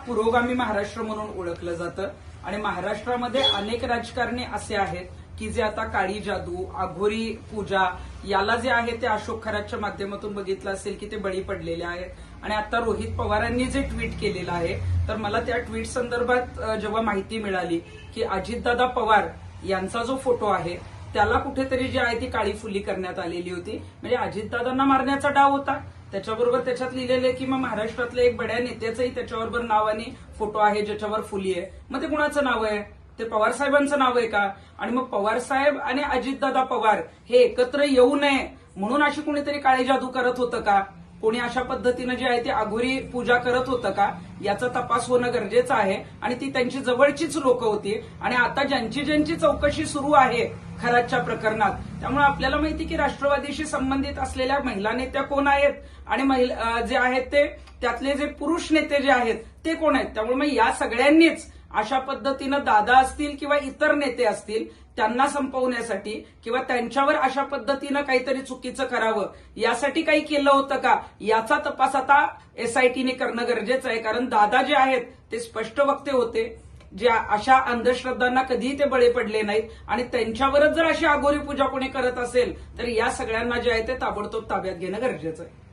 पुरोगामी महाराष्ट्र म्हणून ओळखलं जातं आणि महाराष्ट्रामध्ये अनेक राजकारणी असे आहेत की जे आता काळी जादू, अघोरी पूजा याला जे आहे ते अशोक खरातच्या माध्यमातून बघितलं असेल की ते बळी पडलेले आहेत। आणि आता रोहित पवारांनी जे ट्विट केलेलं आहे तर मला त्या ट्विट संदर्भात जेव्हा माहिती मिळाली की अजितदादा पवार यांचा जो फोटो आहे त्याला कुठेतरी जी आहे ती काळी फुली करण्यात आलेली होती, म्हणजे अजितदादांना मारण्याचा डाव होता। त्याच्याबरोबर त्याच्यात लिहिलेलं की मग महाराष्ट्रातल्या एक बड्या नेत्याचंही त्याच्याबरोबर नाव आणि फोटो आहे ज्याच्यावर फुली आहे, मग ते कुणाचं नाव आहे? ते पवार साहेबांचं नाव आहे का? आणि मग पवार साहेब आणि अजितदादा पवार हे एकत्र येऊ नये म्हणून अशी कुणीतरी काळी जादू करत होतं का? कोणी अशा पद्धतीनं जे आहे ते अघोरी पूजा करत होतं का? याचा तपास होणं गरजेचं आहे आणि ती त्यांची जवळचीच लोक होती आणि आता ज्यांची ज्यांची चौकशी सुरू आहे खरातच्या प्रकरणात, त्यामुळे आपल्याला माहिती की राष्ट्रवादीशी संबंधित असलेल्या महिला नेत्या कोण आहेत आणि जे आहेत ते त्यातले जे पुरुष नेते जे आहेत ते कोण आहेत। त्यामुळे मग या सगळ्यांनीच अशा पद्धतीनं दादा असतील किंवा इतर नेते असतील त्यांना संपवण्यासाठी किंवा त्यांच्यावर अशा पद्धतीनं काहीतरी चुकीचं करावं यासाठी काही केलं होतं का याचा तपास आता एसआयटीने करणं गरजेचं आहे। कारण दादा जे आहेत ते स्पष्ट वक्ते होते, जे अशा अंधश्रद्धांना कधीही ते बळी पडले नाहीत आणि त्यांच्यावरच जर अशी अघोरी पूजा कोणी करत असेल तर या सगळ्यांना जे आहे ते ताबडतोब ताब्यात घेणं गरजेचं आहे।